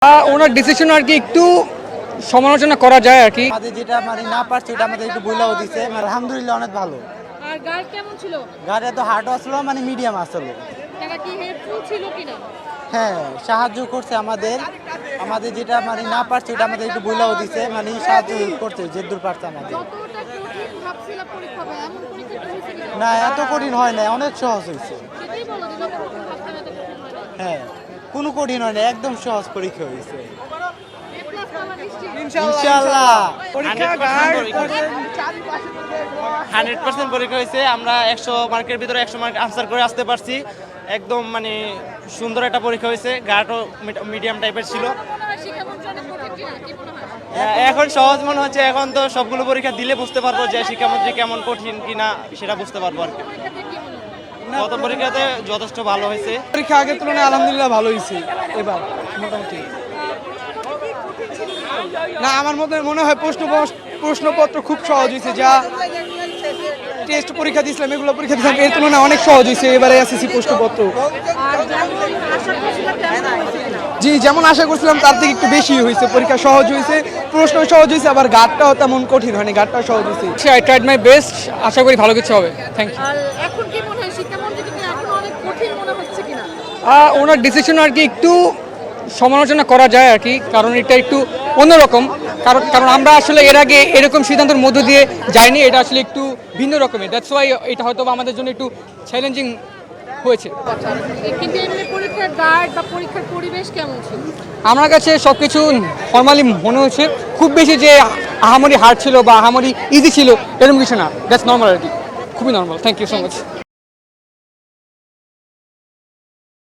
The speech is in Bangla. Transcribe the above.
ওনার ডিসিশন আর কি একটু সমালোচনা করা যায় আর কি। আমাদের যেটা না পারছি ওটা আমাদের একটু বইলাও দিছে, আলহামদুলিল্লাহ অনেক ভালো। আর গার্ড কেমন ছিল? গাড়ি এত হার্ড আসলো, মিডিয়াম আসলো। তারা কি হেল্পফুল ছিল কিনা? হ্যাঁ, সাহায্য করছে আমাদের যেটা না পারছি ওটা আমাদের একটু বইলাও দিছে, সাহায্য করছে যে দূর পারছে আমাদের। যতটা কঠিন ভাবছিলাম পরীক্ষা হবে, এমন পরীক্ষা কি হয়েছে কিনা? না, এত কঠিন হয় না, অনেক সহজ হয়েছে। সেটাই বলো যে যত কঠিন ভাবছিলাম এত কঠিন হয় না। হ্যাঁ, কোনো কঠিন হয় না, একদম সহজ পরীক্ষা হয়েছে A+ পাওয়া নিশ্চিত। ইনশাআল্লাহ। 100% পরীক্ষা হয়েছে। আমরা 100 মার্কের ভিতরে 100 মার্ক আনসার করে আসতে পারছি। একদম সুন্দর একটা পরীক্ষা হয়েছে। গার্ডও মিডিয়াম টাইপের ছিল। মনে হয় শিক্ষামন্ত্রী অনেক কঠিন কিনা? কি মনে হয়? এখন সহজ মনে হচ্ছে। এখন তো সবগুলো পরীক্ষা দিলে বুঝতে পারবো যে শিক্ষামন্ত্রী কেমন কঠিন কিনা, সেটা বুঝতে পারবো আর কি। পরীক্ষাতে কি মনে হয়? গত পরীক্ষাতে যথেষ্ট ভালো হয়েছে। পরীক্ষা আগের তুলনায় আলহামদুলিল্লাহ ভালো হয়েছে এবার মোটামুটি। না, আমার মনে হয় প্রশ্নপত্র খুব সহজ হয়েছে। যা টেস্ট পরীক্ষা দিয়েছিলাম, এগুলো পরীক্ষা দিয়েছিলাম, এর তুলনায় অনেক সহজ হয়েছে এবারে এসএসসি প্রশ্নপত্র। আর যেমন আশা করছিলাম তেমন হয়েছে কিনা? জি, যেমন আশা করছিলাম তার থেকে একটু বেশি হয়েছে। পরীক্ষা সহজ হয়েছে, প্রশ্ন সহজ হয়েছে, আবার গার্ডটাও তেমন কঠিন হয়নি, গার্ডটাও সহজ হয়েছে। আই ট্রাইড মাই বেস্ট, আশা করি ভালো কিছু হবে। Thank you. আর এখন কি মনে হয় শিক্ষামন্ত্রীকে কি এখন অনেক কঠিন মনে হচ্ছে কিনা? ওনার ডিসিশন আর কি একটু সমালোচনা করা যায় আর কি, কারণ এটা একটু অন্যরকম। কারণ আমরা আসলে এর আগে এরকম সিদ্ধান্তের মধ্য দিয়ে যাইনি, এটা আসলে একটু ভিন্ন রকমের। দ্যাটস ওয়াই এটা হয়তো আমাদের জন্য একটু চ্যালেঞ্জিং হয়েছে। কিন্তু এমনি পরীক্ষার গার্ড বা পরীক্ষার পরিবেশ কেমন ছিল? আমার কাছে সব কিছু ফর্মালি মনে হচ্ছে। খুব বেশি যে আহামরি হার্ড ছিল বা আহামরি ইজি ছিল এরকম কিছু না, দ্যাটস নর্মাল আর কি, খুবই normal. Thank you so much.